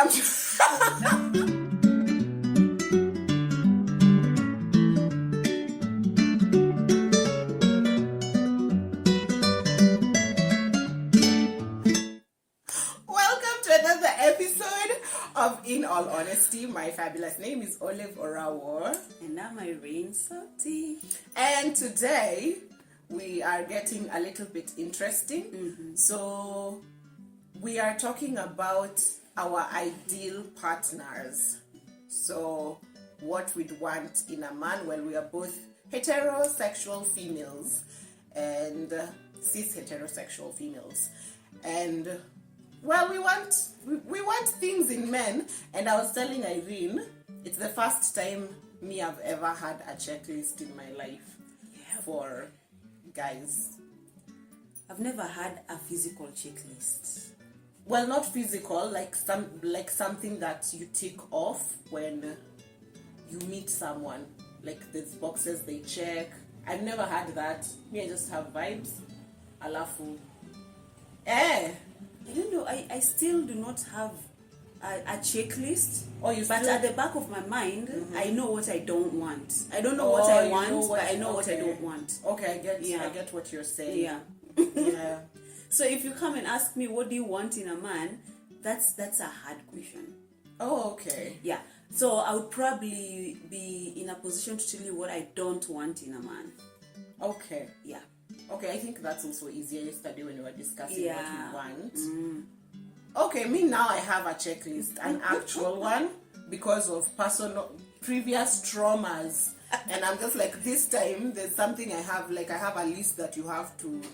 Welcome to Welcome to another episode of In All Honesty. My fabulous name is Olive Orawo. And I'm Irene Soti. And today we are getting a little bit interesting. So we are talking about our ideal partners. So what we'd want in a man. Well, we are both heterosexual females and cis heterosexual females. And well, we want things in men. And I was telling Irene, it's the first time I've ever had a checklist in my life for guys. I've never had a physical checklist. Well, not physical, like something that you tick off when you meet someone. Like these boxes they check. I've never had that. I just have vibes. Alafu. I don't know, I still do not have a checklist. But at the back of my mind, I know what I don't want. I don't know what I want, but I know what I don't want. Okay, I get what you're saying. Yeah. Yeah. So if you come and ask me what do you want in a man, that's a hard question. Oh, okay. Yeah. So I would probably be in a position to tell you what I don't want in a man. Okay. Yeah. Okay, I think that's also easier yesterday when we were discussing what we want. Okay, me now I have a checklist, an actual one, because of previous traumas. And I'm just like, this time there's something I have a list that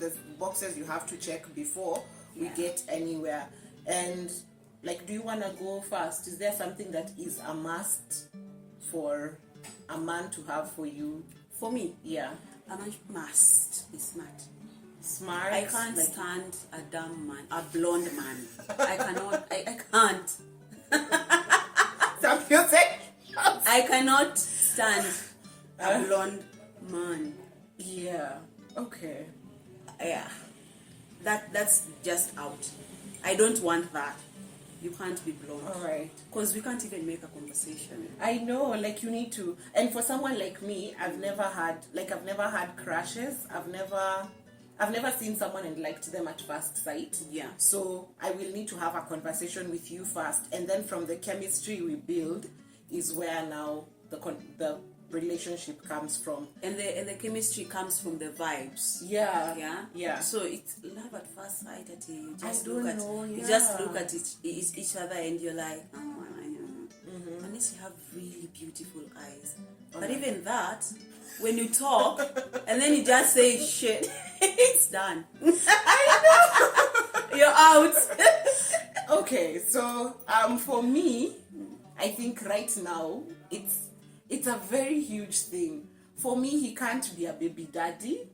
there's boxes you have to check before we get anywhere. And like, do you want to go first? Is there something that is a must for a man to have for you? For me? Yeah. A man must be smart. Smart? I can't stand a dumb man, a blonde man. I cannot, I can't. Some music? I cannot stand a blonde man. Yeah. Okay. Yeah. That's just out. I don't want that. You can't be blonde. All right. Because we can't even make a conversation. I know, like you need to. And for someone like me, I've never had crushes. I've never seen someone and liked them at first sight. Yeah. So I will need to have a conversation with you first, and then from the chemistry we build is where now the relationship comes from. And the chemistry comes from the vibes. Yeah. Yeah. Yeah. So it's love at first sight. You just You just look at each other and you're like, unless you have really beautiful eyes. But even that, when you talk and then you just say shit, it's done. You're out. Okay, so for me, I think right now it's a very huge thing. For me, he can't be a baby daddy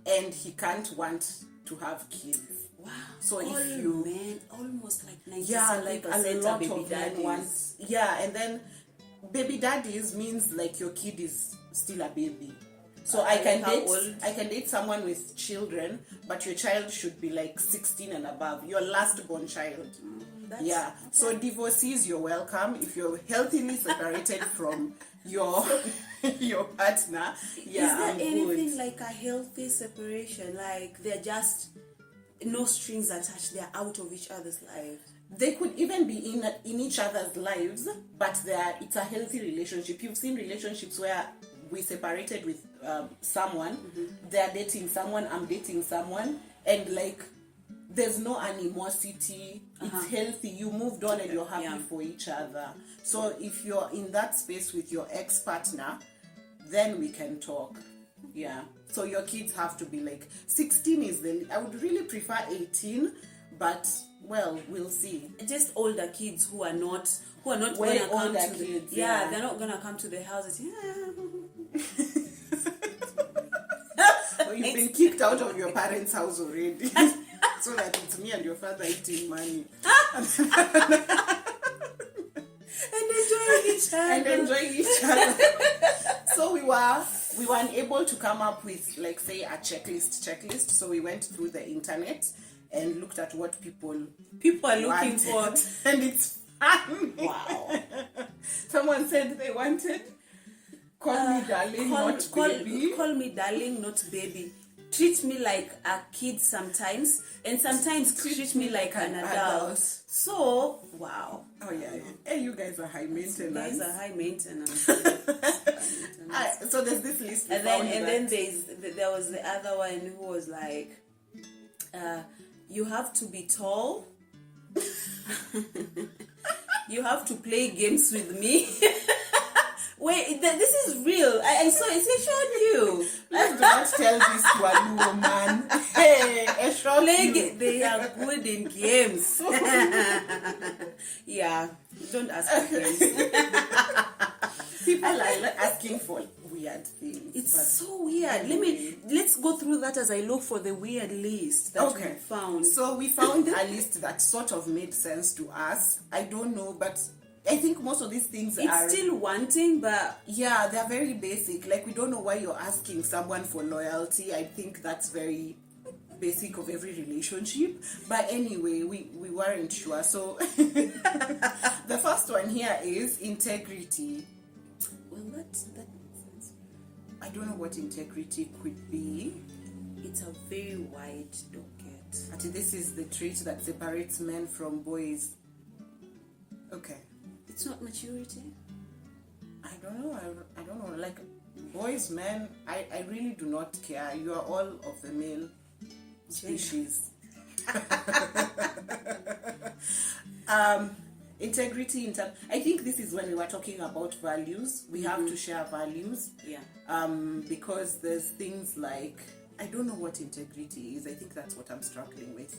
and he can't want to have kids. Wow. So men, almost like 97% like a lot baby of men want, and then baby daddies means like your kid is still a baby. So I can date someone with children, but your child should be like 16 and above, your last born child. Okay. So divorcees, you're welcome if you're healthily separated from your partner. Yeah. Is there anything like a healthy separation? Like they're just no strings attached, they're out of each other's lives? They could even be in each other's lives, but it's a healthy relationship. You've seen relationships where we separated with someone, they're dating someone, I'm dating someone, and like there's no animosity. It's healthy. You moved on and you're happy for each other. So if you're in that space with your ex-partner, then we can talk. Yeah. So your kids have to be like 16 I would really prefer 18, but well, we'll see. Just older kids who are not way gonna come older to kids. they're not gonna come to the house and you've been kicked out of your parents' house already. So that it's me and your father eating money. And enjoying each other. So we were unable to come up with, like, say, a checklist. So we went through the internet and looked at what people are looking for. And it's Wow. Someone said they wanted call me darling, not baby. Call me darling, not baby. Treat me like a kid sometimes, and sometimes treat me like an adult. So, wow. Oh yeah. Hey, you guys are high maintenance. You guys are high maintenance. So there's this list. And then there was the other one who was like, you have to be tall. You have to play games with me. Wait, this is real. I saw it. I showed you. Let's not tell this to a new man. Hey, I showed you. They are good in games. Yeah, don't ask for games. People are asking for weird things. It's so weird. Let's go through that as I look for the weird list that we found. So we found a list that sort of made sense to us. I don't know, but I think most of these things are still wanting, but yeah, they're very basic. Like, we don't know why you're asking someone for loyalty. I think that's very basic of every relationship. But anyway, we weren't sure. So the first one here is integrity. Well, that makes sense. I don't know what integrity could be. It's a very wide docket. Actually, this is the trait that separates men from boys. Okay. It's not maturity. I don't know. I don't know. Like, boys, men, I really do not care. You are all of the male species. Integrity. I think this is when we were talking about values. We have to share values. Yeah. Because there's things like, I don't know what integrity is. I think that's what I'm struggling with.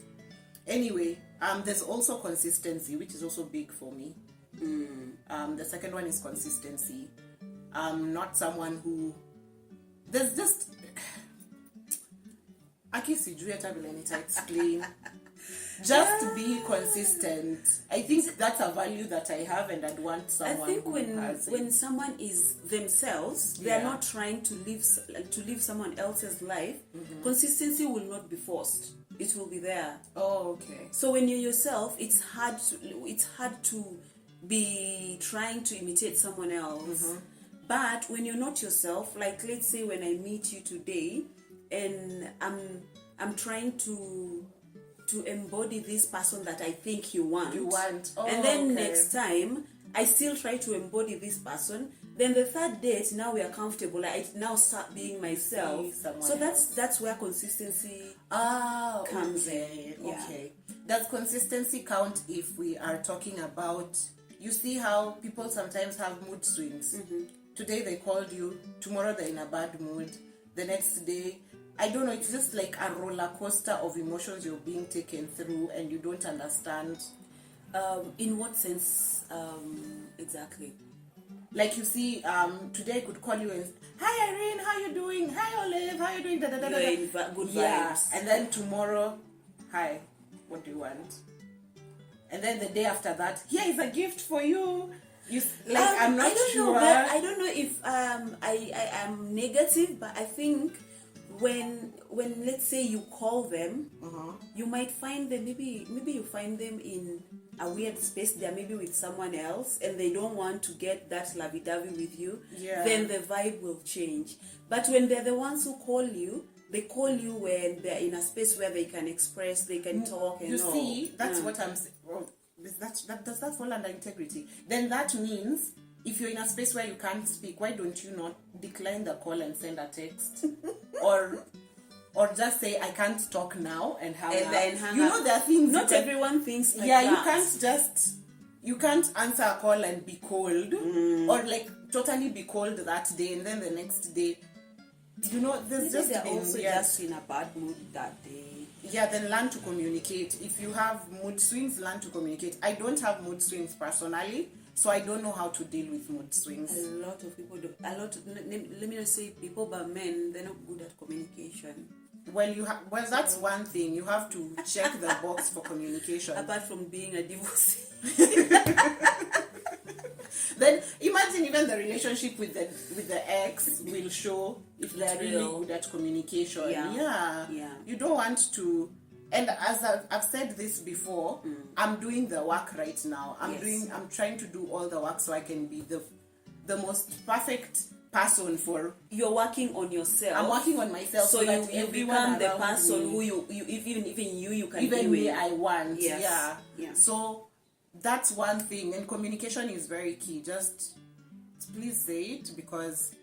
Anyway, there's also consistency, which is also big for me. The second one is consistency. Not someone who there's just explain. Just be consistent. I think that's a value that I have, and I'd want someone. I think when someone is themselves, they are not trying to live someone else's life. Consistency will not be forced. It will be there. Oh, okay. So when you're yourself, it's hard to be trying to imitate someone else. But when you're not yourself, like, let's say when I meet you today and I'm trying to embody this person that I think you want. Oh, and then next time I still try to embody this person. Then the third date, now we are comfortable. I now start being myself. So that's where consistency comes in. Yeah. Okay. Does consistency count if we are talking about, you see how people sometimes have mood swings? Today they called you, tomorrow they're in a bad mood, the next day, I don't know, it's just like a roller coaster of emotions you're being taken through and you don't understand. In what sense exactly? Like, you see, today I could call you and, hi Irene, how you doing? Hi Olive, how you doing? Da, da, da, da, da. Good vibes. And then tomorrow, hi, what do you want? And then the day after that, here is a gift for you. I'm not sure. I don't know if I am negative, but I think when let's say you call them, you might find them, maybe you find them in a weird space. They're maybe with someone else and they don't want to get that lovey-dovey with you. Then the vibe will change. But when they're the ones who call you, they call you when they're in a space where they can express, they can talk and all. You see, that's what I'm saying. Well, does that fall under integrity? Then that means if you're in a space where you can't speak, why don't you not decline the call and send a text? or just say, I can't talk now and hang up. There are things. Not everyone thinks like that. You can't answer a call and be cold, or like totally be cold that day, and then the next day, there's just they're also just in a bad mood that day. Yeah, then learn to communicate. If you have mood swings, learn to communicate. I don't have mood swings personally, so I don't know how to deal with mood swings. A lot of people do. Let me not say people, but men, they're not good at communication. Well, that's one thing. You have to check the box for communication. Apart from being a divorcee. Then imagine even the relationship with the ex will show if they're really good at communication. Yeah. You don't want to And as I've said this before, I'm doing the work right now. I'm trying to do all the work so I can be the most perfect person for. You're working on yourself. I'm working on myself, so you become the person me, who you even you can even be me with. I want. Yes. Yeah. So that's one thing, and communication is very key. Just please say it, because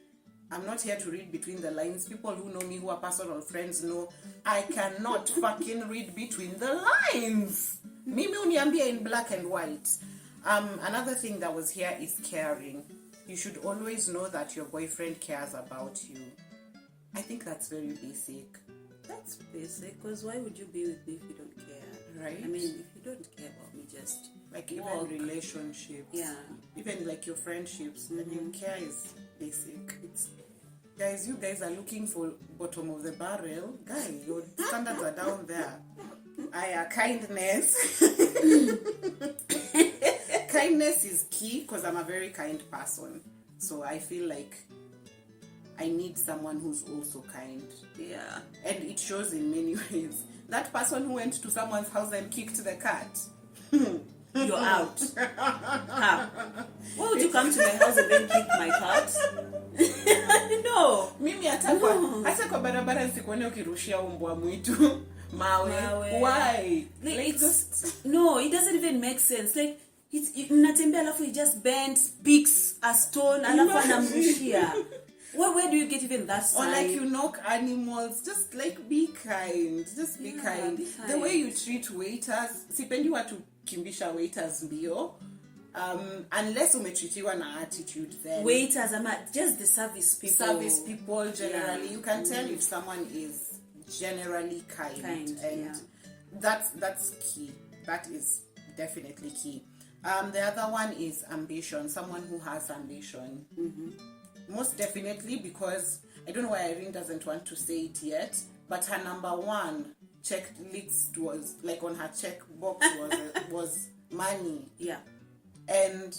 I'm not here to read between the lines. People who know me, who are personal friends, know I cannot fucking read between the lines. Mimi uniambia in black and white. Another thing that was here is caring. You should always know that your boyfriend cares about you. I think that's very basic. That's basic, because why would you be with me if you don't care? Right? I mean, if you don't care about me, just like even walk. relationships. Yeah. Even like your friendships. I mean, care is basic. Guys, you guys are looking for bottom of the barrel. Guys, your standards are down there. Kindness. Kindness is key, because I'm a very kind person. So I feel like I need someone who's also kind. Yeah. And it shows in many ways. That person who went to someone's house and kicked the cat. You're out. Why would you come to my house and then kick my cat? No. Mimi hata kwa barabara nisikuone ukirushia umbwa mwitu mawe. Why? Like no, it doesn't even make sense. Like mnatembea alafu he just bends, picks a stone alafu anamrushia. Where do you get even that sign? Or like you knock animals, just like be kind. Just be kind. Be kind. The way you treat waiters, sipendi watu kimbisha waiters mbio. Unless umetritiwa na attitude, then waiters, just the service people. Service people generally, you can tell if someone is generally kind. And that's key. That is definitely key. The other one is ambition. Someone who has ambition. Most definitely, because I don't know why Irene doesn't want to say it yet, but her number one checklist was, like on her checkbox was money. Yeah. And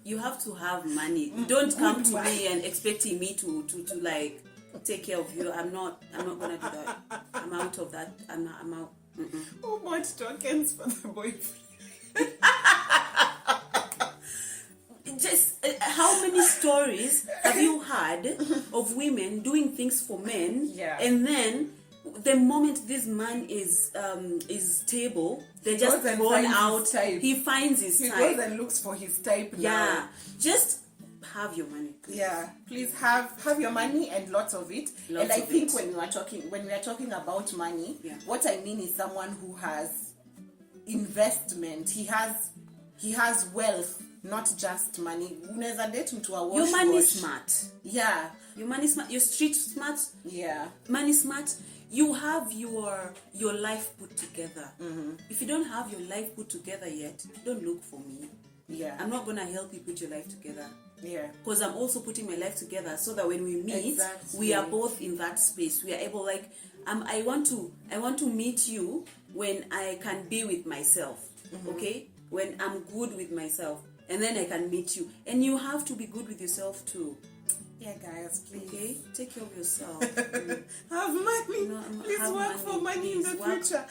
you have to have money. Don't come to me and expecting me to like take care of you. I'm not gonna do that. I'm out of that. I'm out. Who bought tokens for the boyfriend? Just how many stories have you had of women doing things for men, and then the moment this man is stable, they just thrown out. He finds his type. He goes and looks for his type. Yeah, just have your money. Please. Yeah, please have your money and lots of it. And I think when we are talking about money, what I mean is someone who has investment. He has wealth. Not just money. Unaweza date mtu wa wash. Your money smart. Yeah. Your money smart. Your street smart. Yeah. Money smart. You have your life put together. If you don't have your life put together yet, don't look for me. Yeah. I'm not gonna help you put your life together. Yeah. Because I'm also putting my life together so that when we meet, we are both in that space. We are able, like, I want to meet you when I can be with myself. Okay? When I'm good with myself. And then I can meet you. And you have to be good with yourself too. Yeah, guys, please. Okay? Take care of yourself. Have money. Please have work for money in the future.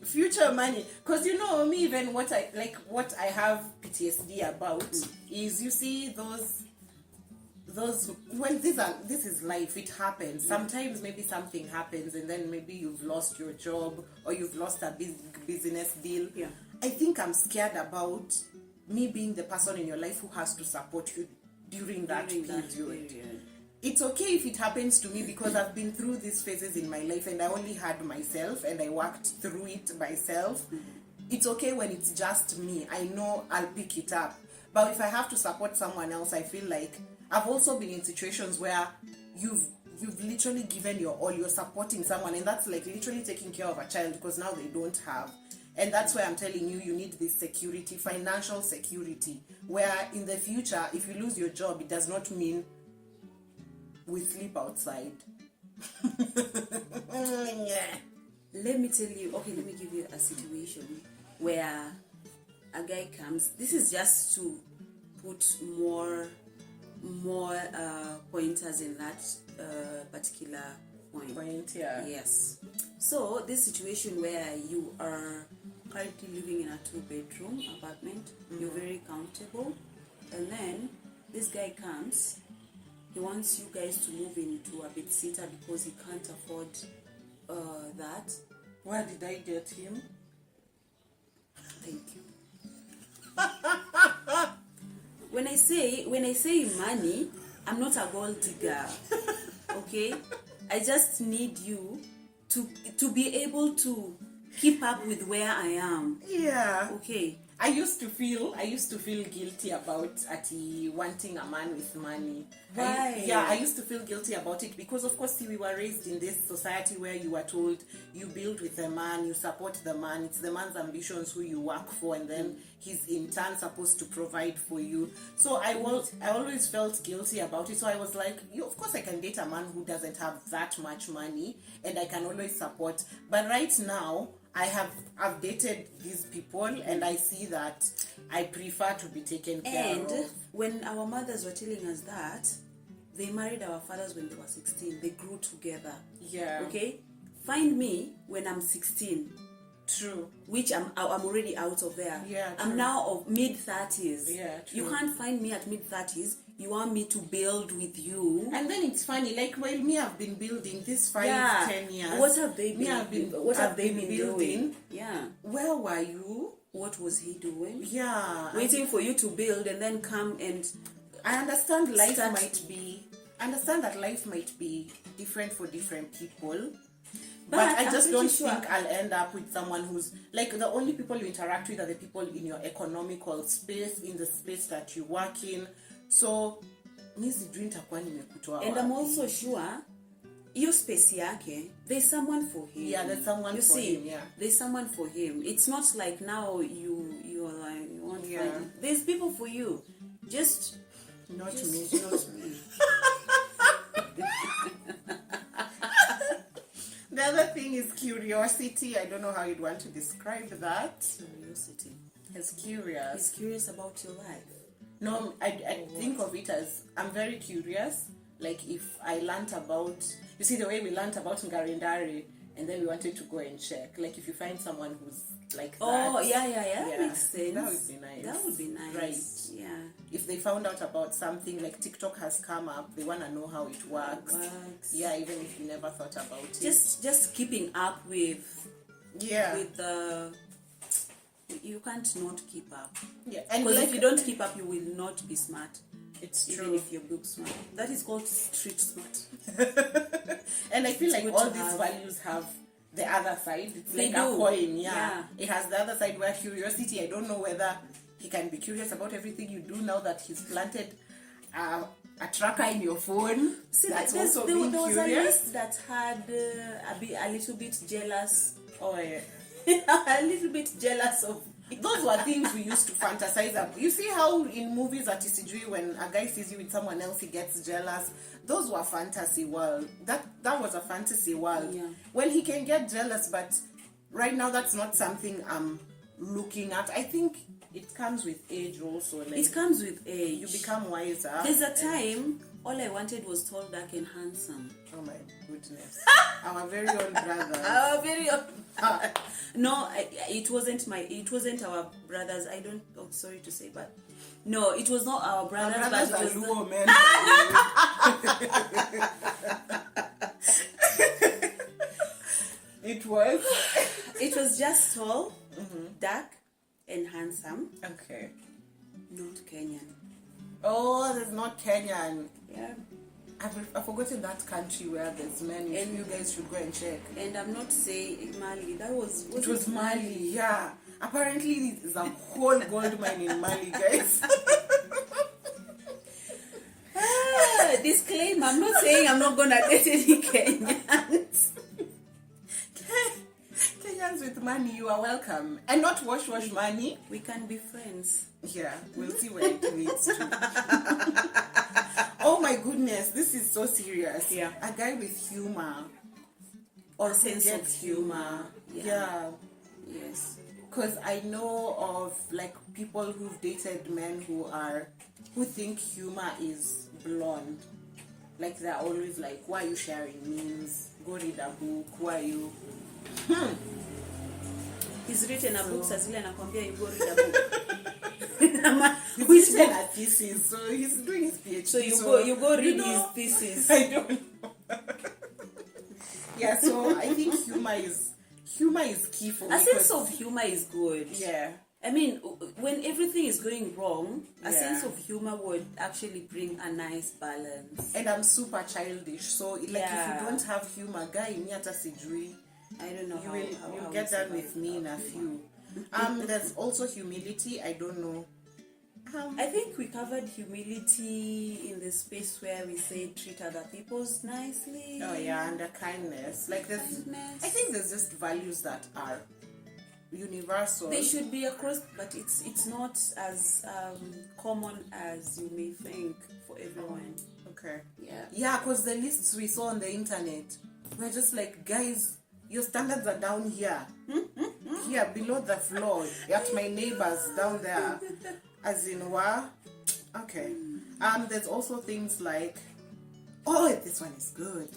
Future money. Because you know me, even what I have PTSD about is, you see those well, this is life. It happens. Sometimes maybe something happens and then maybe you've lost your job or you've lost a big business deal. Yeah. I think I'm scared about me being the person in your life who has to support you during that period. It's okay if it happens to me, because I've been through these phases in my life and I only had myself and I worked through it myself. It's okay when it's just me. I know I'll pick it up. But if I have to support someone else, I feel like I've also been in situations where you've literally given your all, you're supporting someone, and that's like literally taking care of a child because now they don't have. And that's why I'm telling you, you need this security, financial security, where in the future, if you lose your job, it does not mean we sleep outside. Let me tell you, okay, let me give you a situation where a guy comes. This is just to put more pointers in that particular point. Yeah. Yes. So this situation where you are currently living in a 2-bedroom apartment, you're very comfortable, and then this guy comes, he wants you guys to move into a bed-sitter because he can't afford that. Where did I get him? Thank you. When I say money, I'm not a gold digger. Okay? I just need you to be able to keep up with where I am. Yeah. Okay. I used to feel guilty about wanting a man with money. Why? I used to feel guilty about it because, of course, we were raised in this society where you were told you build with a man, you support the man, it's the man's ambitions who you work for, and then he's in turn supposed to provide for you. So I always felt guilty about it. So I was like, of course I can date a man who doesn't have that much money, and I can always support. But right now, I've dated these people, and I see that I prefer to be taken care of. And when our mothers were telling us that, they married our fathers when they were 16. They grew together. Yeah. Okay? Find me when I'm 16. True. Which I'm already out of there. Yeah, I'm true. now of mid-30s. Yeah, true. You can't find me at mid-30s. You want me to build with you. And then it's funny, like, well, me, I've been building this 10 years. What have they been? What have they been building? doing? Yeah. Where were you? What was he doing? Yeah. Waiting for you to build and then come and. I understand life Start- might be. I understand that life might be different for different people. But I I'm just pretty don't sure- think I'll end up with someone who's like, the only people you interact with are the people in your economical space, in the space that you work in. So, mi sijui nitakuwa nimekutoa And I'm wapi. also sure, your space yake, there's someone for him. Yeah, there's someone you for see, him, yeah. There's someone for him. It's not like now you're like, you want to Yeah. find it. There's people for you. Just Not just me. not me. The other thing is curiosity. I don't know how you'd want to describe that. Curiosity. As curious. He's curious about your life. No, I think of it as I'm very curious. Like if I learnt about, you see the way we learnt about Ngarindari, and then we wanted to go and check. Like if you find someone who's like that. Oh, yeah. Makes sense. That would be nice. That would be nice. Right. Yeah. If they found out about something, like TikTok has come up, they want to know how it works. Yeah, even if you never thought about it. Just keeping up with the. You can't not keep up. Yeah, and Because like, if you don't keep up, you will not be smart. it's Even true. if you look smart. That is called street smart. And I feel It's like good all to these have. values have the other side. It's They like a do. coin, Yeah. It has the other side where curiosity, I don't know whether he can be curious about everything you do now that he's planted a tracker in your phone. See, That's there also being was a curious. list that had a little bit jealous. Oh, yeah. A little bit jealous of. Those were things we used to fantasize about. You see how in movies at TCG, when a guy sees you with someone else, he gets jealous. Those were fantasy world. That was a fantasy world. Yeah. Well, he can get jealous, but right now that's not something I'm looking at. I think it comes with age also. Like, It comes with age. you become wiser. There's a time all I wanted was tall, dark, and handsome. Oh my goodness. Our very own brother. Our very own. No, it wasn't our brothers. I don't. Oh, sorry to say, but no, it was not our Our brothers. brothers but are it was Luo men. It was just tall, dark, and handsome. okay. Not Kenyan. Oh, there's not Kenyan. Yeah. I've forgotten that country where there's men. And you guys should go and check. And I'm not saying Mali. That was. It was Mali, yeah. Apparently, there's a whole gold mine in Mali, guys. Disclaimer: I'm not saying I'm not gonna date any Kenyans. Kenyans with money, you are welcome. And not wash money. We can be friends. Yeah, we'll see where it leads to. Oh my goodness, this is so serious. Yeah. A guy with humor. Or sense of gets humor. Yeah. Yes. Because I know of like people who've dated men who think humor is blonde. Like they're always like, why are you sharing memes? go read a book. Who are you? He's written a book, Sazile anakwambia you go read a book. He's written a thesis, so he's doing his PhD. So you go read his thesis. I don't know. Yeah, so I think humor is key for me. A sense of humor is good. Yeah. I mean, when everything is going wrong, a Yeah. sense of humor would actually bring a nice balance. And I'm super childish, so if you don't have humor, guy, me hata sijui. I don't know You'll get done with me in a few. There's also humility. I don't know. I think we covered humility in the space where we say treat other people nicely. Oh yeah, and the kindness. I think there's just values that are universal. They should be across, but it's not as common as you may think for everyone. Okay. Yeah. Yeah, because the lists we saw on the internet were just like, guys, your standards are down here. Here, below the floor. At my neighbors down there. As in, what? Okay. There's also things like, oh, this one is good.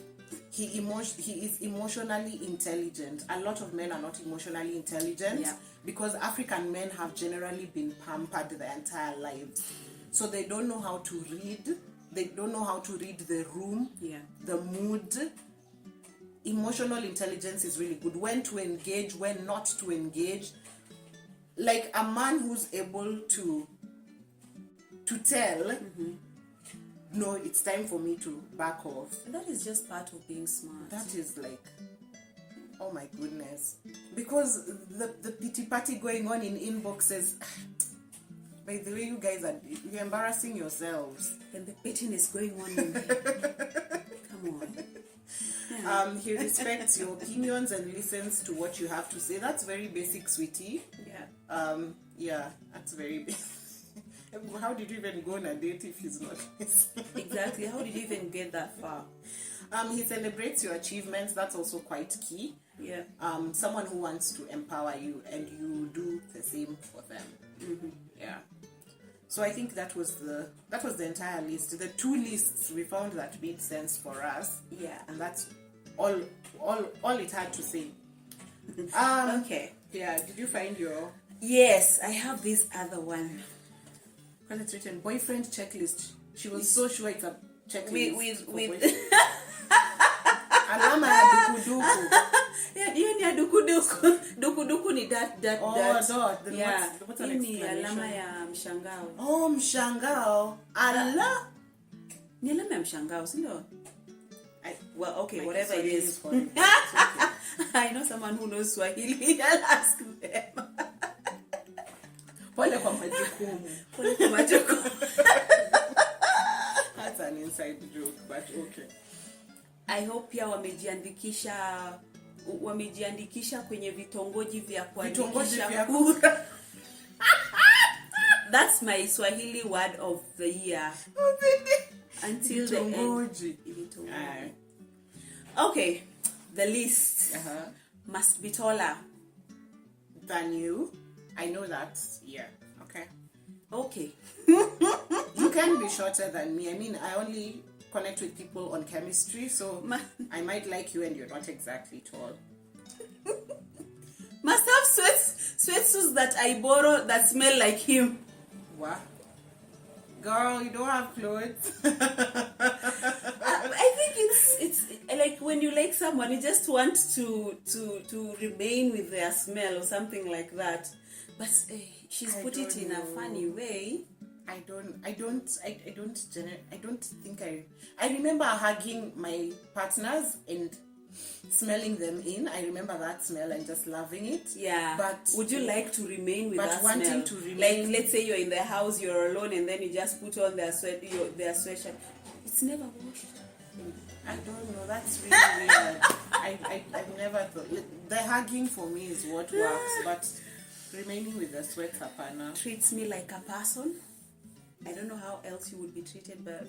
He is emotionally intelligent. A lot of men are not emotionally intelligent because African men have generally been pampered their entire lives. So they don't know how to read. They don't know how to read the room, the mood. Emotional intelligence is really good. When to engage, when not to engage. Like a man who's able to tell, no, it's time for me to back off. And that is just part of being smart. That is like, oh my goodness. Because the pity party going on in inboxes, by the way, you guys you're embarrassing yourselves. And the pettiness going on in there. Come on. He respects your opinions and listens to what you have to say. That's very basic, sweetie. Yeah, that's very basic. How did you even go on a date if he's not listening? Exactly. How did you even get that far? He celebrates your achievements. That's also quite key. Yeah. Someone who wants to empower you and you do the same for them. Yeah. So I think that was the entire list. The two lists we found that made sense for us. Yeah. And that's all it had to say. Okay. Yeah. Did you find your? Yes, I have this other one. Because it's written boyfriend checklist. She was so sure it's a checklist. With alama ya dukuduku. Hiyo ni ya dukuduku. Dukuduku ni that. Dot. Then Yeah. what's an Hiyo ni explanation? alama ya mshangao. Oh, mshangao. Allah. Ni alama ya mshangao, si ndio? Well, okay, whatever it is. Okay. I know someone who knows Swahili. I'll ask them. Pole kwa majukumu. That's an inside joke, but okay. I hope pia wamejiandikisha kwenye vitongoji vya kuandikisha kura. That's my Swahili word of the year. Until the end. Okay, the list must be taller than you. I know that. Yeah. Okay. Okay. You can be shorter than me. I mean, I only connect with people on chemistry, so I might like you and you're not exactly tall. Must have sweatsuits that I borrow that smell like him. What? Girl, you don't have clothes. I think it's like when you like someone, you just want to remain with their smell or something like that. But she's put it in a funny way. I remember hugging my partners and smelling them in. I remember that smell and just loving it. Yeah. But would you like to remain with that smell? But wanting to remain. Like, let's say you're in the house, you're alone, and then you just put on their sweatshirt. It's never washed. I don't know. That's really weird. I've never thought. The hugging for me is what works, but remaining with the sweat hapana. Treats me like a person. I don't know how else you would be treated, but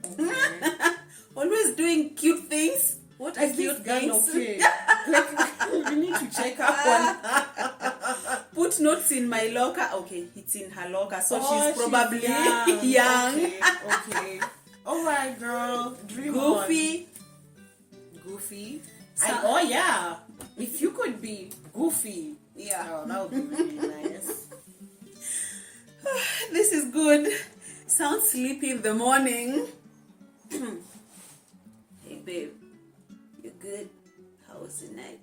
okay. Always doing cute things. What are cute things? Okay. Like, we need to check up on. Put notes in my locker. Okay, it's in her locker, so she's probably young. Okay. All right, girl. Dream Goofy. on. goofy. Oh yeah, if you could be goofy, yeah, that would be really nice. This is good. Sounds sleepy in the morning. Hey babe, you good? How was the night?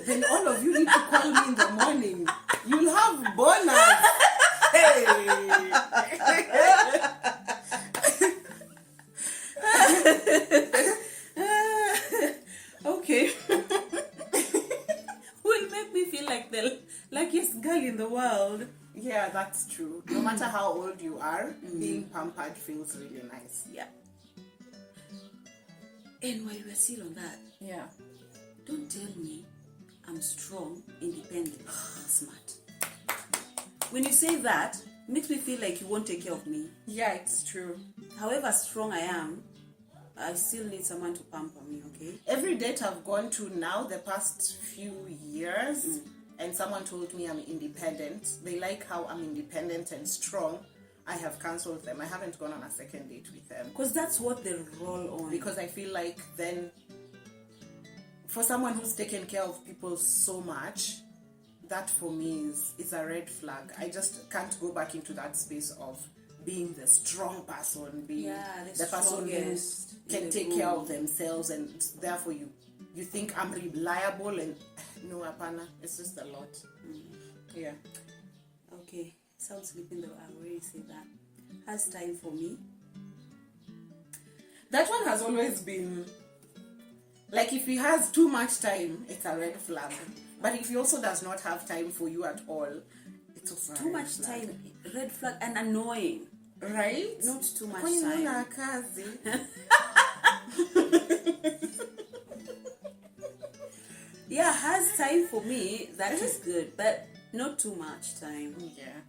Then all of you need to call me in the morning. You'll have bonus. Hey. Okay. Will make me feel like the luckiest girl in the world. Yeah, that's true. No matter how old you are, being pampered feels really nice. Yeah. And while we're still on that, Yeah. don't tell me I'm strong, independent, and smart. When you say that, it makes me feel like you won't take care of me. Yeah, it's true. However strong I am, I still need someone to pamper me, okay? Every date I've gone to now, the past few years, and someone told me I'm independent. They like how I'm independent and strong. I have cancelled them. I haven't gone on a second date with them. Because that's what they roll on. Because I feel like then, for someone who's taken care of people so much, that for me is a red flag. I just can't go back into that space of being the strong person, being the person who can take care of themselves, and therefore you think I'm reliable, and no, apana, it's just a lot. Yeah. Okay, sounds sleeping though. I already said that. Has time for me. That one has always been like, if he has too much time, it's a red flag. But if he also does not have time for you at all, it's also too much time, red flag, and annoying. Right? Not too much time. Yeah, has time for me, that is good, but not too much time. Yeah.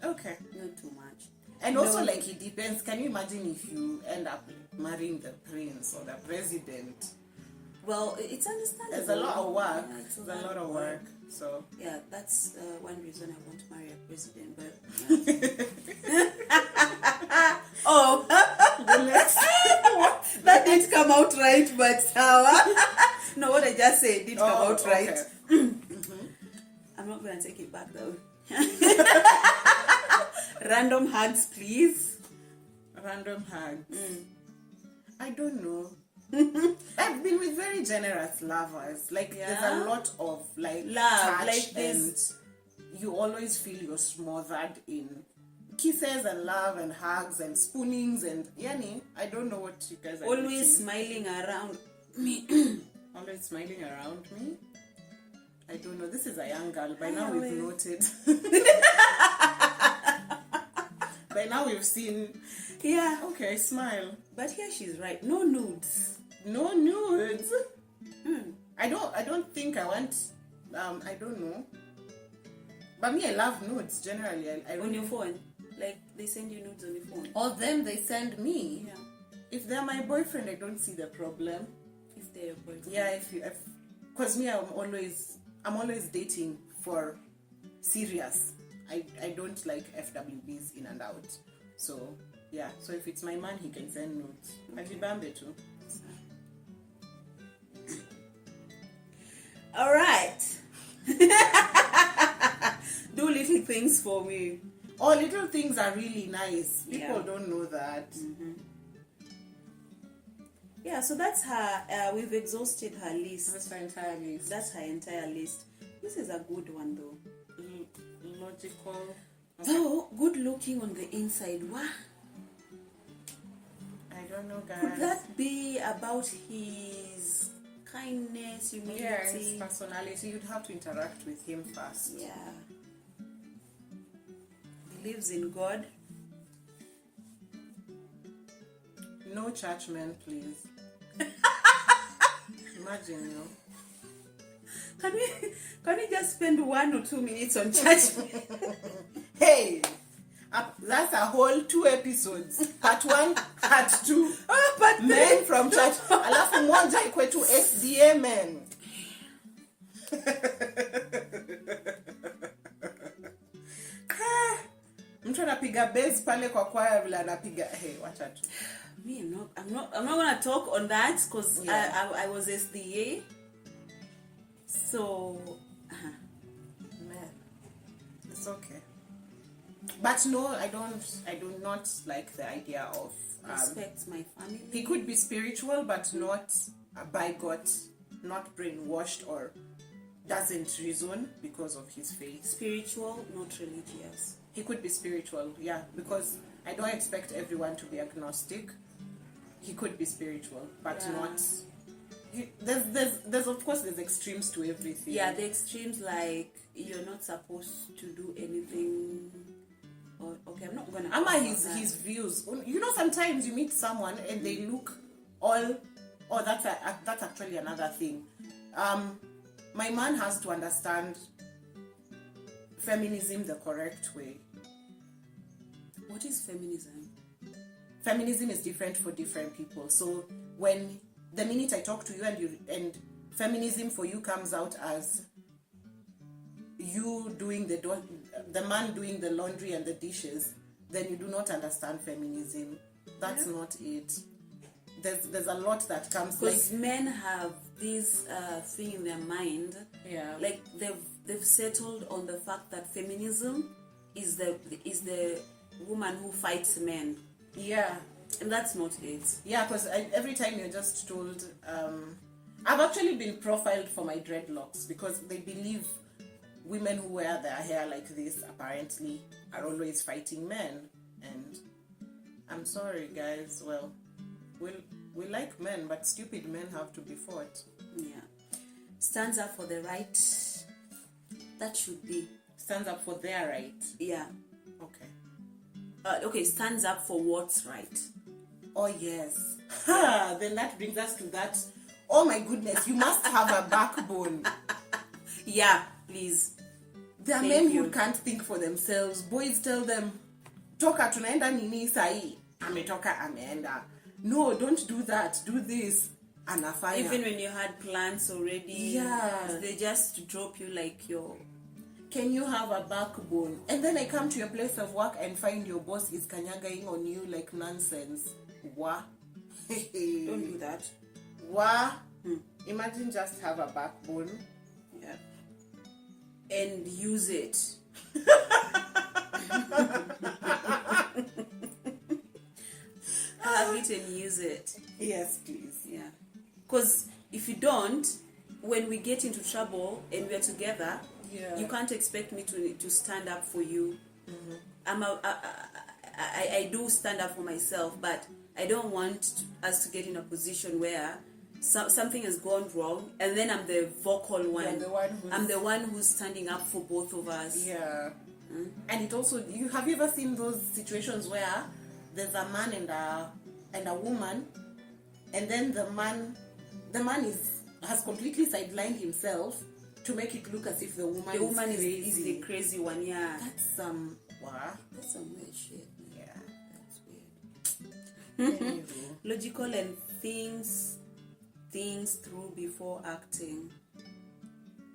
Okay. Not too much. And also, like, it depends. Can you imagine if you end up marrying the prince or the president? Well, it's understandable. There's a lot of work. Yeah, it's a lot of work. So yeah, that's one reason I want to marry a president. But yeah. Oh, the next that didn't come out right, but no, what I just said did come out right. Okay. I'm not gonna take it back though. Random hugs, please. Random hugs. I don't know. I've been with very generous lovers. Like, there's a lot of like love, touch, like and you always feel you're smothered in kisses and love and hugs and spoonings and yani. I don't know what you guys are always eating. smiling around me. Always smiling around me. I don't know. This is a young girl. By now we've noted. By now we've seen. Yeah. Okay, smile. But here she's right. No nudes. No nudes. I don't think I want. I don't know. But me, I love nudes generally. I on your phone, like they send you nudes on your phone. Or them they send me. Yeah. If they're my boyfriend, I don't see the problem. If they're your boyfriend. Yeah. Because me, I'm always dating for serious. I don't like FWBs in and out. So yeah. So if it's my man, he can send nudes. Ajibambe too. All right. Do little things for me. Oh, little things are really nice. People don't know that. Yeah, so that's her. We've exhausted her list. That's her entire list. That's her entire list. This is a good one, though. Logical. Though, good looking on the inside. What? I don't know, guys. Could that be about his kindness, humility? Yeah, his personality. You'd have to interact with him first. Yeah. Believes in God. No church men, please. Imagine, you know. Can we just spend 1 or 2 minutes on church? Hey, that's a whole 2 episodes. Part 1, part 2. But men from church. Alafu moja ikwe tu SDA men. Mtu anapiga bass pale kwa kwaya vile anapiga. Hey, wacha tu. Me, I'm not gonna talk on that because I was SDA. So, man, it's okay. But no, I do not like the idea of respect my family. He could be spiritual, but not by God, not brainwashed or doesn't reason because of his faith. Spiritual, not religious. He could be spiritual, yeah, because I don't expect everyone to be agnostic. He could be spiritual, but not. There's of course there's extremes to everything. Yeah, the extremes like you're not supposed to do anything. Or, okay, I'm not gonna. Ama his views. You know, sometimes you meet someone and they look all. Oh, that's actually another thing. My man has to understand feminism the correct way. What is feminism? Feminism is different for different people. So when the minute I talk to you and feminism for you comes out as you doing the man doing the laundry and the dishes, then you do not understand feminism. That's not it. There's a lot that comes because men have this thing in their mind. Yeah. Like they've settled on the fact that feminism is the woman who fights men. Yeah. And that's not it. Yeah, because every time you're just told, I've actually been profiled for my dreadlocks because they believe women who wear their hair like this apparently are always fighting men. And I'm sorry, guys. Well, we like men, but stupid men have to be fought. Yeah. Stands up for the right. That should be. Stands up for their right. Yeah. Okay. Okay, stands up for what's right. Oh, yes. Then that brings us to that. Oh, my goodness. You must have a backbone. Yeah, please. There are men who can't think for themselves. Boys tell them, toka tunaenda nini sahi. Ametoka ameenda. No, don't do that. Do this. Anafanya. Even when you had plans already. Yeah. They just drop you like your... Can you have a backbone? And then I come to your place of work and find your boss is kanyagaing on you like nonsense. Wah. Don't do that. Wah. Imagine just have a backbone. Yeah. And use it. Have it and use it. Yes, please. Yeah. Because if you don't, when we get into trouble and we're together, you can't expect me to stand up for you. Mm-hmm. I do stand up for myself, but I don't want us to get in a position where something has gone wrong and then I'm the vocal one. I'm the one who's standing up for both of us. Yeah. And it also, have you ever seen those situations where there's a man and a woman, and then the man has completely sidelined himself to make it look as if the woman is the crazy one. Yeah, that's that's some weird shit. Yeah, that's weird. Logical and things through before acting.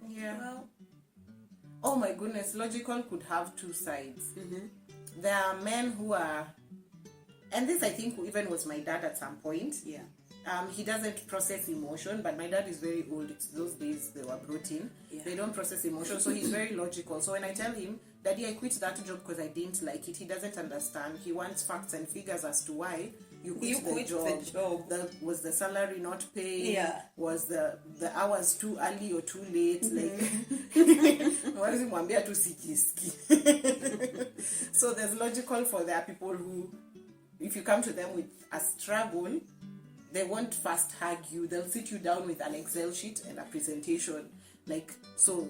Yeah. Well, oh my goodness, logical could have two sides. Mm-hmm. There are men who are, and this I think even was my dad at some point. Yeah. He doesn't process emotion, but my dad is very old. It's those days they were brought in. Yeah. They don't process emotion, so he's very logical. So when I tell him, Daddy, I quit that job because I didn't like it, he doesn't understand. He wants facts and figures as to why you quit the job. Was the salary not paid? Yeah. Was the hours too early or too late? So there's logical for there are people who, if you come to them with a struggle, they won't first hug you. They'll sit you down with an Excel sheet and a presentation. Like, so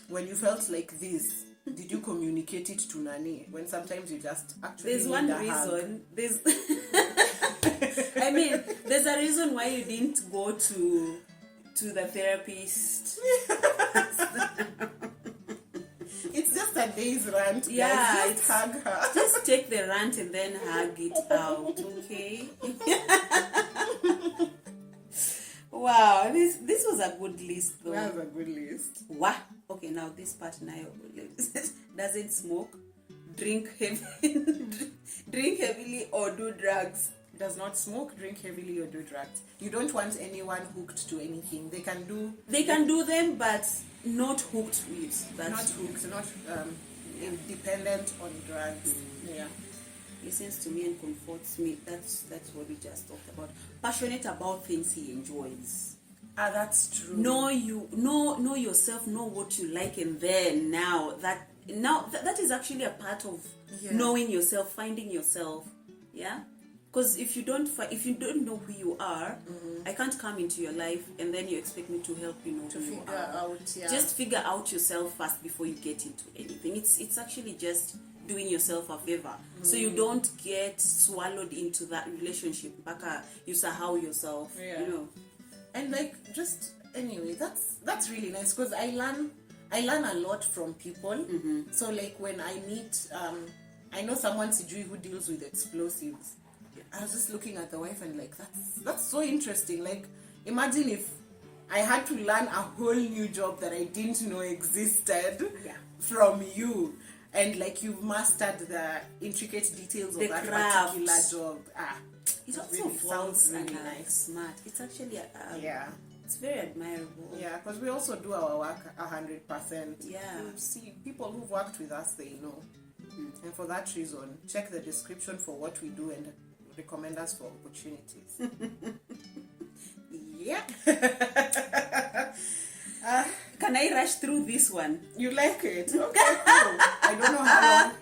when you felt like this, did you communicate it to Nani? When sometimes you just actually there's one reason. There's I mean, there's a reason why you didn't go to the therapist. It's just a day's rant. Yeah, just hug her. Just take the rant and then hug it out, okay? Wow, this was a good list though. That was a good list. Wow. Okay, now this part now doesn't smoke, drink heavily or do drugs. does not smoke, drink heavily, or do drugs. You don't want anyone hooked to anything. They can do them, but not hooked with. Not hooked, not dependent on drugs. Yeah. Listens to me and comforts me. That's what we just talked about. Passionate about things he enjoys. That's true. Know yourself, know what you like, and then that is actually a part of knowing yourself, finding yourself. Yeah, because if you don't know who you are, I can't come into your life and then you expect me to help you know to who figure you are. out. Yeah. Just figure out yourself first before you get into anything. It's actually just doing yourself a favor, so you don't get swallowed into that relationship. Baka you sahau yourself. Yeah. You know. And anyway, that's really nice because I learn a lot from people. So when I meet, I know someone Sijui who deals with explosives. I was just looking at the wife and that's so interesting. Imagine if I had to learn a whole new job that I didn't know existed from you. And you've mastered the intricate details of that particular job. It also really sounds really nice. Smart. It's actually it's very admirable. Yeah, because we also do our work 100%. Yeah. You see, people who've worked with us, they know. And for that reason, check the description for what we do and recommend us for opportunities. Yeah. Can I rush through this one? You like it? Okay, cool. I don't know how long.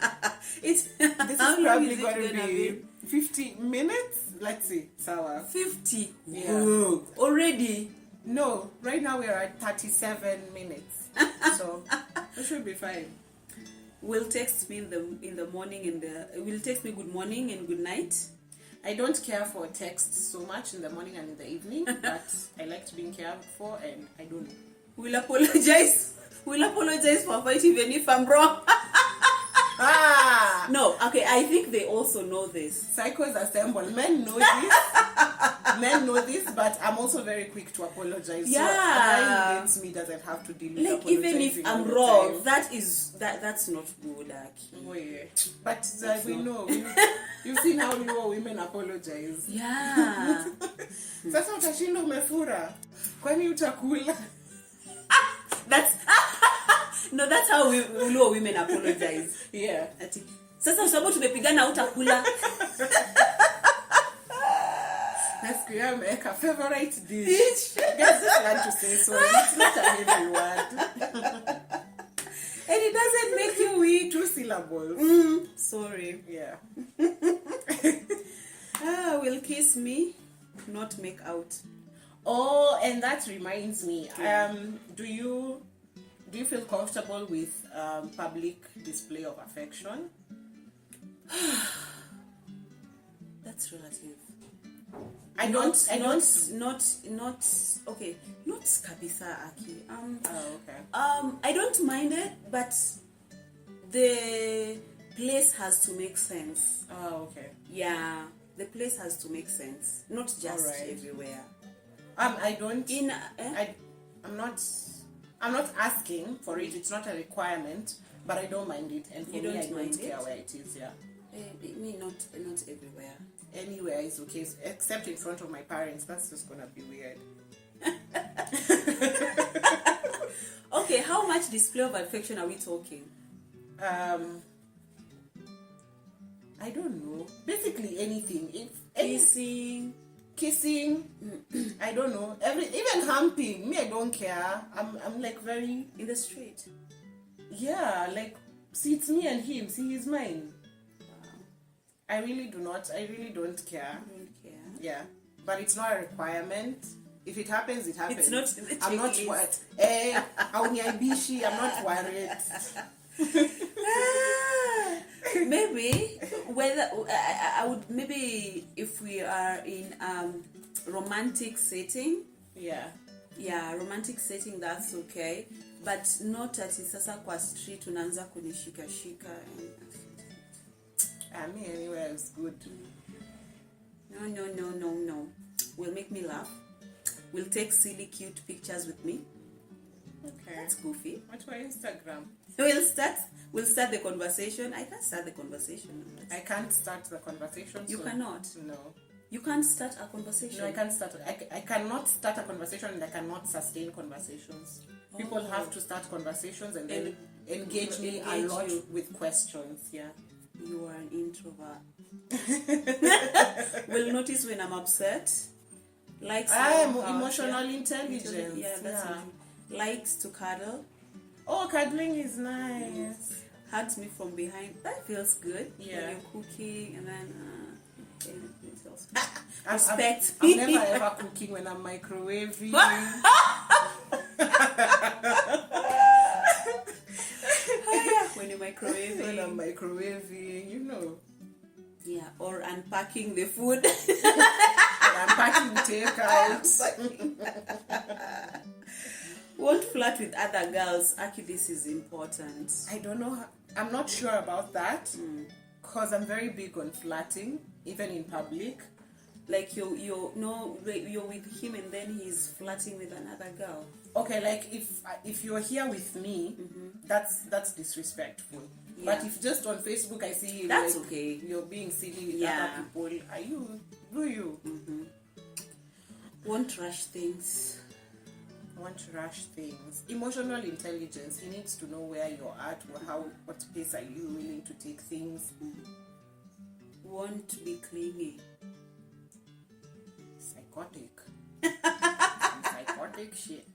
This is probably going to be 50 minutes. Let's see. Sawa. 50? Yeah. Whoa. Already? No, right now we're at 37 minutes. So it should be fine. Will text me in the morning will text me good morning and good night. I don't care for texts so much in the morning and in the evening, but I like being cared for, and I don't know. We'll apologize for fight even if I'm wrong. No, okay, I think they also know this. Psychos assemble. Men know this. But I'm also very quick to apologize. Yeah. So a guy who dates me doesn't have to deal with apologizing. Even if I'm wrong, that's not good, Oh yeah. But we know. You've seen how women apologize. Yeah. Sasa utashinda umefura. Kwani utakula? That's how women apologize. Yeah. Sasa sababu tumepigana utakula. Let's make a favorite dish. Guys, just learn to say so. It's not a heavy word. And it doesn't make you weak. 2 syllables. Sorry. Yeah. Will kiss me, not make out. Oh, and that reminds me. Do you feel comfortable with public display of affection? That's relative. Not kabisa, Aki. Okay. I don't mind it, but the place has to make sense. Oh, okay. Yeah, the place has to make sense, not just everywhere. I don't. I'm not asking for it. It's not a requirement, but I don't mind it, and for me, I don't care where it is. Yeah. Me not everywhere. Anywhere is okay, except in front of my parents. That's just gonna be weird. Okay, how much display of affection are we talking? I don't know. Basically anything. Kissing. I don't know. Even humping. Me, I don't care. I'm very in the street. Yeah, see, it's me and him. See, he's mine. I really do not. I really don't care. You don't care. Yeah, but it's not a requirement. If it happens, it happens. It's not in the I'm not checklist. I'm not worried. Maybe whether I would maybe if we are in romantic setting. Yeah, romantic setting, that's okay, but not ati sasa kwa street unaanza kunishika Me anywhere is good. No. Will make me laugh. Will take silly, cute pictures with me. Okay. That's goofy. What's my Instagram? We'll start the conversation. I can't start the conversation. I can't start the conversation. You cannot? No. You can't start a conversation. No, I can't start. I cannot start a conversation, and I cannot sustain conversations. People have to start conversations and then engage me a lot with questions. Yeah. You are an introvert. Will notice when I'm upset. Likes. I am emotional intelligence. Yeah, that's it. Likes to cuddle. Oh, cuddling is nice. Hugs me from behind. That feels good. Yeah. When you're cooking and then. I'm never ever cooking when I'm microwaving. When you're microwaving. When I'm microwaving, you know. Yeah, or unpacking the food. Unpacking takeout. Won't flirt with other girls. Actually, this is important. I don't know. I'm not sure about that. Because I'm very big on flirting, even in public. Like you're with him and then he's flirting with another girl. Okay, like if you're here with me, that's disrespectful. Yeah. But if just on Facebook I see you, that's like, okay. You're being silly with other people. Are you? Do you? Won't rush things. Want to rush things. Emotional intelligence. He needs to know where you're at, what pace are you willing to take things. Won't be clingy. Psychotic. Psychotic shit.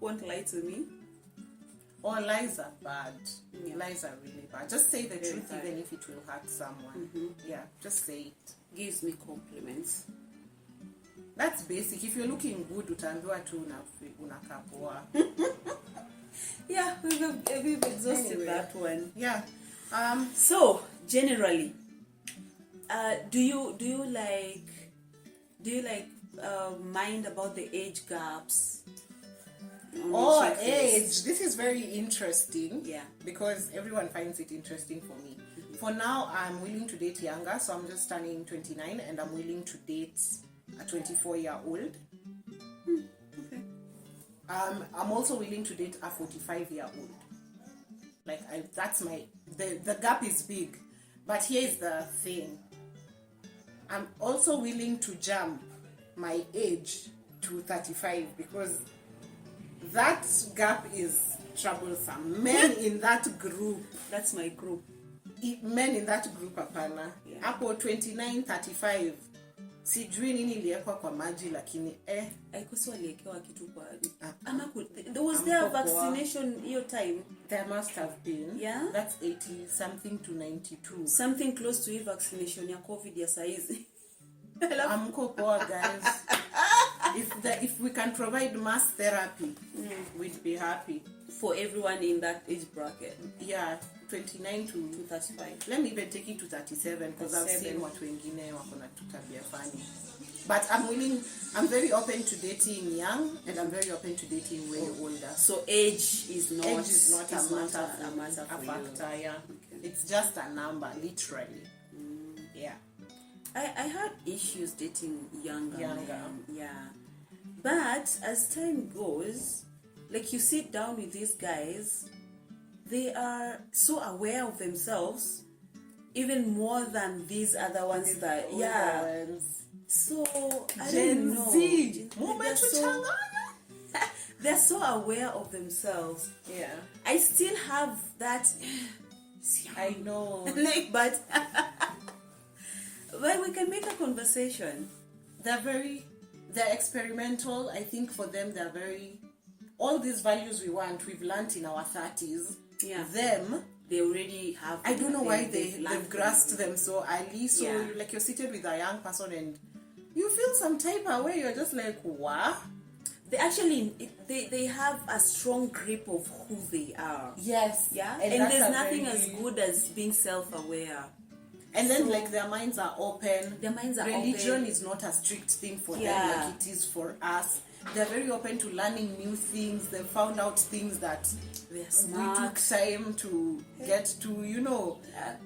Won't lie to me. Oh, lies are bad. Yeah. Lies are really bad. Just say the truth even if it will hurt someone. Yeah, just say it. Gives me compliments. That's basic. If you're looking good, utaambiwa tu unakaa poa. Yeah, we've exhausted that one. Yeah. So generally, do you mind about the age gaps? Oh, age. This is very interesting. Yeah. Because everyone finds it interesting for me. For now, I'm willing to date younger, so I'm just turning 29, and I'm willing to date a 24-year-old. Okay. I'm also willing to date a 45-year-old. Like that's the gap is big, but here's the thing. I'm also willing to jump my age to 35 because that gap is troublesome. Men in that group. That's my group. Men in that group apana. Hapo 29, 35. Sijui nini iliekwa kwa maji lakini Aikosi waliekewa kitu kwa was there vaccination your time? There must have been. Yeah. That's 80 something to 92. Something close to vaccination ya COVID ya saizi. Amko poa guys. If we can provide mass therapy, we'd be happy. For everyone in that age bracket. Yeah, 29 to 35. Let me even take it to 37 because I've seen what wengine wako na tabia funny. But I'm very open to dating young and I'm very open to dating way older. So age is not a factor, yeah. Okay. It's just a number, literally. Yeah. I had issues dating younger men. Yeah. But as time goes, like you sit down with these guys, they are so aware of themselves, even more than these other ones So I Gen don't know. Z. They're so aware of themselves. Yeah. I still have that. I know. but we can make a conversation. They're experimental. I think for them all these values we want, we've learned in our 30s. Yeah. They already have. I don't know why they've grasped them so early. So you're seated with a young person and you feel some type of way. You're just like, what? They actually they have a strong grip of who they are. Yes. Yeah. And there's nothing as good as being self-aware. And then their minds are open. Their minds are Religion open. is not a strict thing for them like it is for us. They're very open to learning new things. They found out things that they're smart. We took time to get to,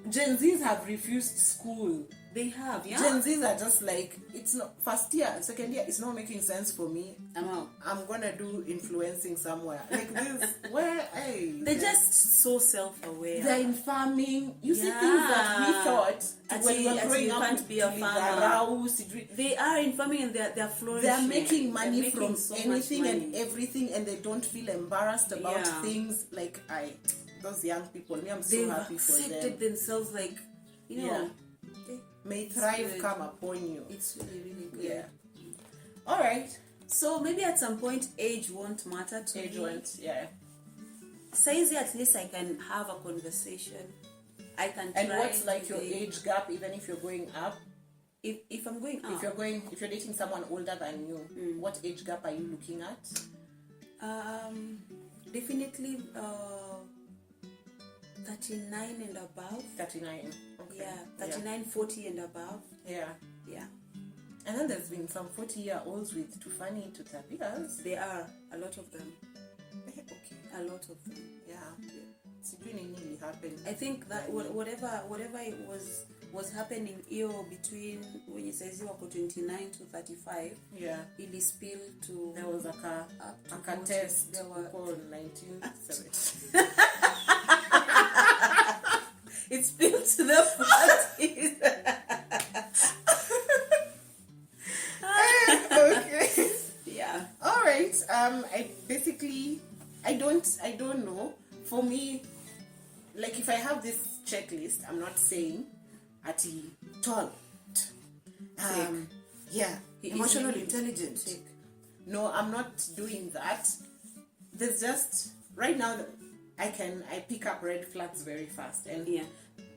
Gen Zs have refused school. They have, yeah. Gen Zs are just like, it's not first year, second year, it's not making sense for me. I'm out. I'm gonna do influencing somewhere. Like this, where, hey. They're just so self-aware. They're in farming. You see Yeah. things that we thought when we were growing you up, can't be a with farmer. the house, They are in farming and they're flourishing. they're making money They're making from so much anything money. and everything, and they don't feel embarrassed about Yeah. things. Like those young people, me, I'm so They've happy for them. accepted themselves, like, you know. May thrive good. come upon you. It's really, really good. Yeah. All right. So maybe at some point age won't matter to Age me. went, yeah. Size, at least I can have a conversation. I can try. And what's like to your date. age gap, even if you're going up? If I'm going up, If you're dating someone older than you, what age gap are you looking at? definitely 39 and above. 39. Okay. Yeah, 39, 40 and above. Yeah. Yeah. And then there's been some 40-year-olds with Tufani to Tabias. There are a lot of them. Okay. A lot of them. Yeah. Sijui nini ili happen. I think that whatever it was happening here between when you say 29 to 35, Yeah. it spill to There was a test There were called 1970. it spilled to the 40s. Okay. Yeah. All right. I don't know. For me, like if I have this checklist, I'm not saying ati tall. Yeah, He is emotional really intelligent. sick. No, I'm not doing that. There's just right now I pick up red flags very fast, and Yeah.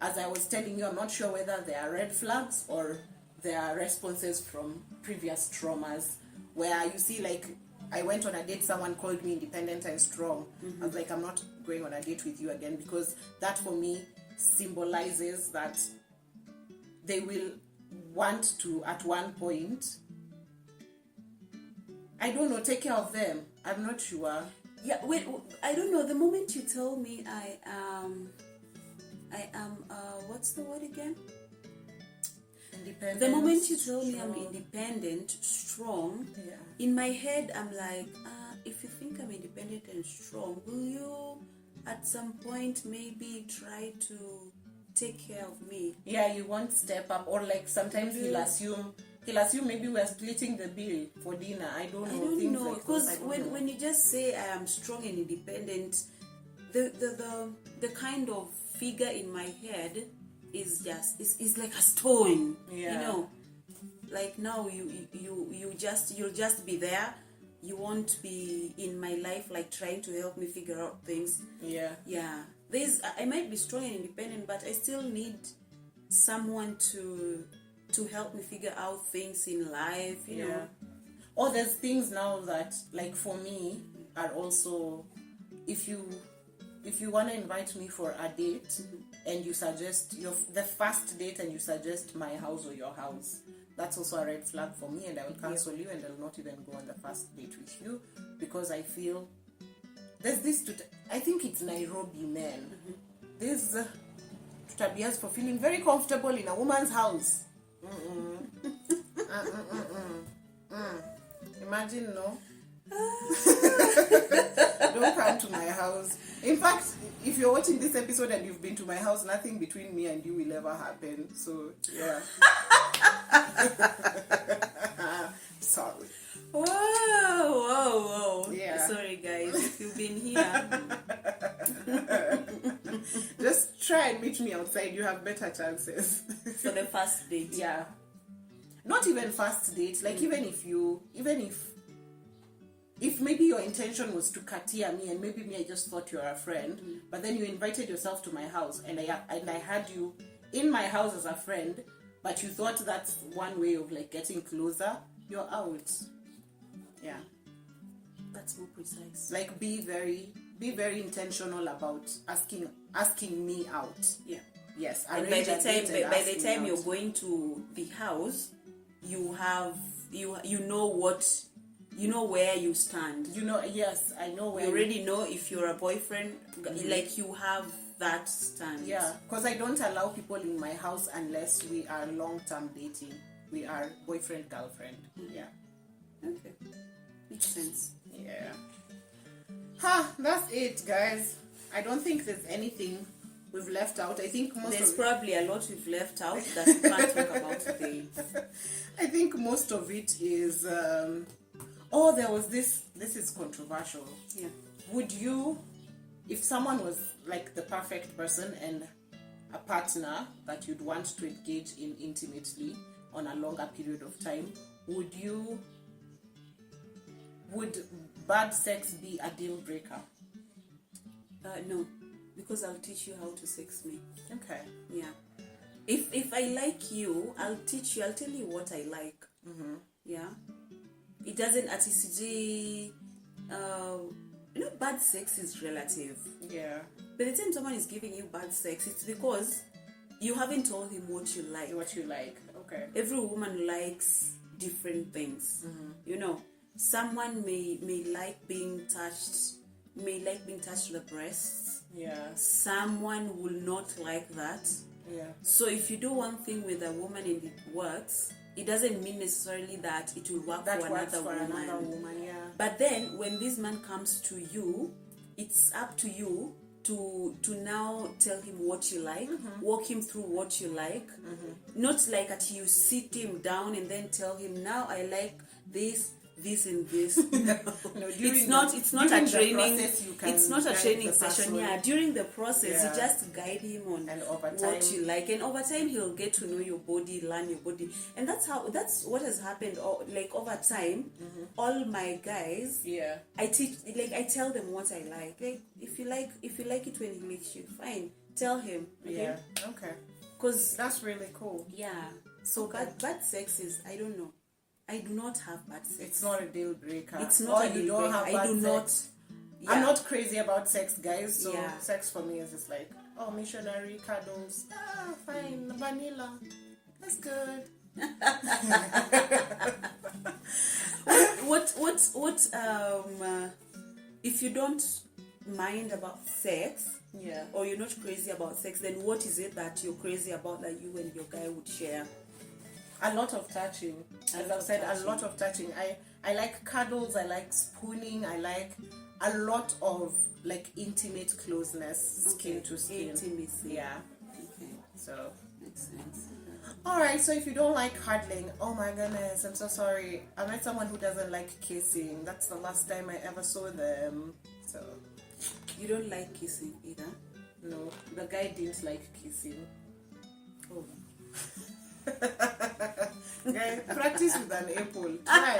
as I was telling you, I'm not sure whether they are red flags or they are responses from previous traumas, where you see, like, I went on a date, someone called me independent and strong. I was like, I'm not going on a date with you again, because that for me symbolizes that they will want to, at one point, I don't know, take care of them. I'm not sure. Yeah, wait, I don't know. The moment you tell me I am, what's the word again? Independent. The moment you tell me I'm strong. independent, strong, Yeah. in my head I'm like, if you think I'm independent and strong, will you at some point maybe try to take care of me? Yeah, you won't step up, or like sometimes he'll assume maybe we're splitting the bill for dinner. I don't know. I don't things know, like because those, I don't know. when you just say I am strong and independent, the kind of figure in my head is just is like a stone. Yeah. You know, like now you'll just be there. You won't be in my life like trying to help me figure out things. Yeah. Yeah, I might be strong and independent, but I still need someone to help me figure out things in life, you know. Or there's things now that, like, for me are also, if you want to invite me for a date and you suggest the first date and you suggest my house or your house, that's also a red flag for me, and I will cancel you and I'll not even go on the first date with you, because I feel there's this I think it's Nairobi men. There's tabias for feeling very comfortable in a woman's house. Imagine, no. Don't come to my house. In fact, if you're watching this episode and you've been to my house, nothing between me and you will ever happen. So yeah. Sorry. Whoa. Yeah. Sorry guys, if you've been here. Just try and meet me outside. You have better chances. For the first date. Yeah. Not even first date. Like even if maybe your intention was to katia me, and maybe me I just thought you're a friend, but then you invited yourself to my house, and I had you in my house as a friend, but you thought that's one way of like getting closer, you're out. Yeah. That's more precise. Like be very intentional about asking me out. Yeah. Yes. And by the time you're out. going to the house, you know where you stand. You know, yes, I know where. You already know if you're a boyfriend, like you that stand. Yeah, because I don't allow people in my house unless we are long-term dating. We are boyfriend, girlfriend. Yeah. Okay. Makes sense. Yeah. That's it, guys. I don't think there's anything we've left out. I think there's probably a lot we've left out that we can't talk about today. I think most of it is there was this is controversial. Yeah. Would you, if someone was like the perfect person and a partner that you'd want to engage in intimately on a longer period of time, would bad sex be a deal breaker? No, because I'll teach you how to sex me. Okay. Yeah. If I like you, I'll teach you. I'll tell you what I like. Mm-hmm. Yeah. It doesn't bad sex is relative. Yeah. By the time someone is giving you bad sex, it's because you haven't told him what you like. What you like. Okay. Every woman likes different things. Mm-hmm. Someone may like being touched, to the breasts. Yeah. Someone will not like that. Yeah. So if you do one thing with a woman and it works, it doesn't mean necessarily that it will work for another woman. Yeah. But then when this man comes to you, it's up to you to now tell him what you like, walk him through what you like. Not like that you sit him down and then tell him, now I like this and this. It's not a training. It's not a training session. Yeah, during the process, you just guide him on what you like, and over time he'll get to know your body, learn your body, and that's what has happened. Like over time, all my guys, I teach, like I tell them what I like. Like if you like it when he makes you, fine, tell him. Okay? Yeah. Okay. Because that's really cool. Yeah. So bad sex is, I don't know. I do not have bad sex. It's not a deal breaker. It's not a deal breaker. I do not. Yeah. I'm not crazy about sex, guys. So sex for me is just like, missionary cuddles. Fine, vanilla. That's good. What if you don't mind about sex, or you're not crazy about sex, then what is it that you're crazy about that you and your guy would share? A lot of touching. As I've said, a lot of touching. I like cuddles, I like spooning, I like a lot of like intimate closeness, skin to skin. Intimacy. Yeah. Okay. So makes sense. Alright, so if you don't like cuddling, oh my goodness, I'm so sorry. I met someone who doesn't like kissing. That's the last time I ever saw them. So you don't like kissing either? No. The guy didn't like kissing. Oh. Guys, practice with an apple. Try.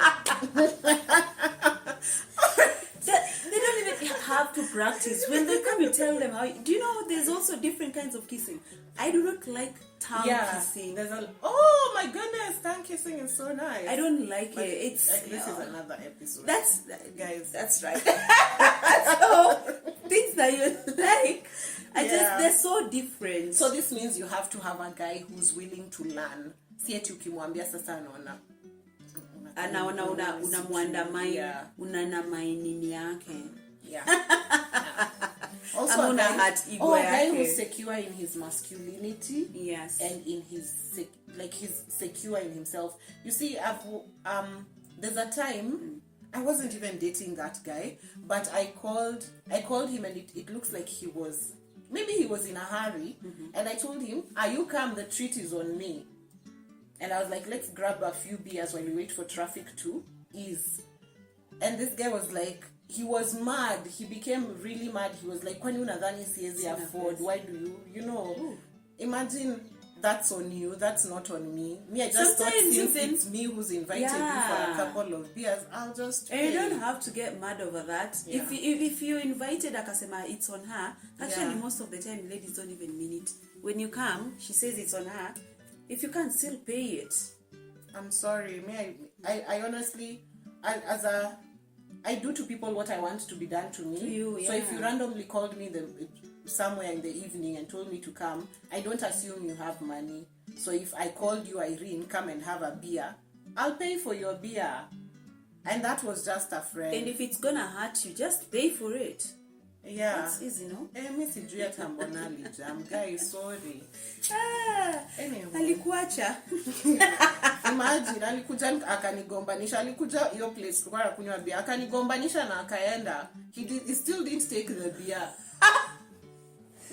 They don't even have to practice. When they come, you tell them how. Do you know there's also different kinds of kissing? I do not like tongue kissing. Oh my goodness, tongue kissing is so nice. I don't like it. It's like this is another episode. Guys, that's right. So things that you like, they're so different. So this means you have to have a guy who's willing to learn. Si eti ukimwambia sasa anaona unamwandamai unana mainini yake. Yeah. Also a guy who's secure in his masculinity. Yes. And in his he's secure in himself. You see, there's a time I wasn't even dating that guy, but I called him and it looks like he was in a hurry, and I told him, "Are you calm? The treat is on me." And I was like, let's grab a few beers while we wait for traffic to ease. And this guy was like, he was mad. He became really mad. He was like, kwani unadhani siwezi afford? Why do you imagine that's on you, that's not on me. Me, I just thought since it's me who's invited you for a couple of beers, I'll just pay. And you don't have to get mad over that. Yeah. If you invited akasema it's on her, actually most of the time ladies don't even mean it. When you come, she says it's on her. If you can't still pay it. I'm sorry. I honestly, I do to people what I want to be done to me. To you, So if you randomly called me somewhere in the evening and told me to come, I don't assume you have money. So if I called you, Irene, come and have a beer, I'll pay for your beer. And that was just a friend. And if it's gonna hurt you, just pay for it. Yeah. It's easy, no? Mi sijui hata mbona alijam. Guys, sorry. Anyway. Alikuacha. Imagine, alikuja akanigombanisha. Alikuja hiyo place tulikuwa tunakunywa beer. Akanigombanisha na akaenda. He still didn't take the beer.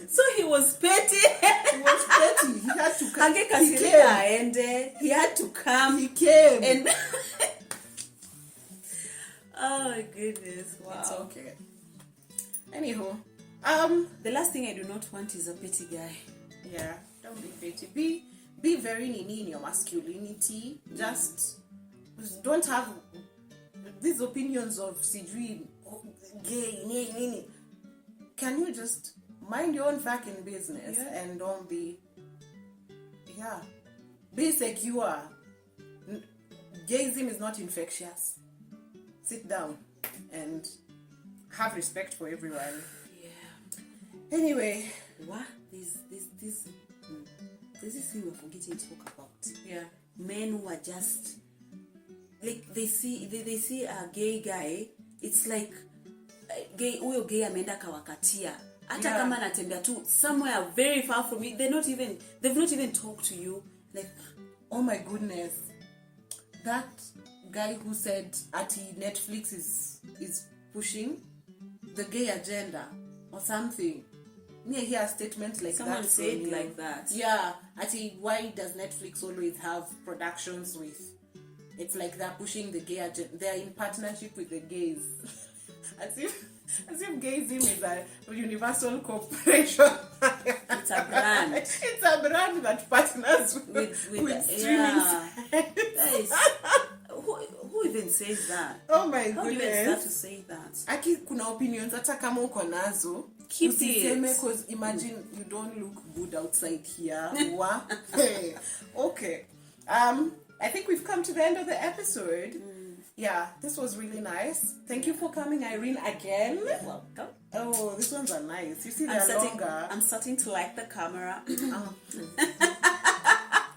So he was petty. He was petty. He had to come. He had to come. He came. And oh my goodness. Wow. It's okay. Anywho, the last thing I do not want is a petty guy. Yeah, don't be petty. Be very nini in your masculinity. Just don't have these opinions of sijui gay nini. Can you just mind your own fucking business and don't be be secure. Gayism is not infectious. Sit down and have respect for everyone. Yeah. Anyway, what there's this thing we're forgetting to talk about. Yeah. Men who are just like they see a gay guy, it's like gay huyo gay ameenda kawakatia. Hata kama anatembea tu somewhere very far from you, they've not even talked to you. Like, oh my goodness. That guy who said Netflix is pushing the gay agenda or something. Me hear a statement like someone that. Someone said like that. Yeah. Why does Netflix always have productions with? It's like they're pushing the gay agenda. They're in partnership with the gays. as if gayism is a universal corporation. It's a brand. It's a brand that partners with streaming sites. Who even says that? Oh my How goodness. do you even start to say that? Aki kuna opinions hata kama uko nazo. Keep it. Because imagine you don't look good outside here. Okay. I think we've come to the end of the episode. Yeah, this was really nice. Thank you for coming, Irene, again. You're welcome. Oh, these ones are nice. You see, they're longer. I'm starting to like the camera.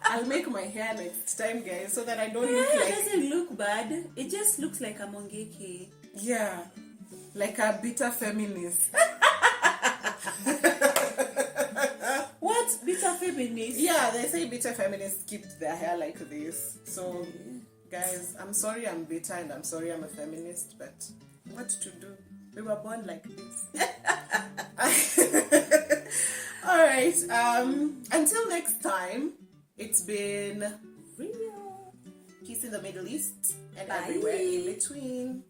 I'll make my hair next time, guys, so that I don't look like... It doesn't look bad. It just looks like a mongeke. Yeah, like a bitter feminist. What? Bitter feminist? Yeah, they say bitter feminists keep their hair like this. So, guys, I'm sorry I'm bitter and I'm sorry I'm a feminist, but what to do? We were born like this. Alright, until next time, it's been real. Peace in the Middle East and everywhere in between.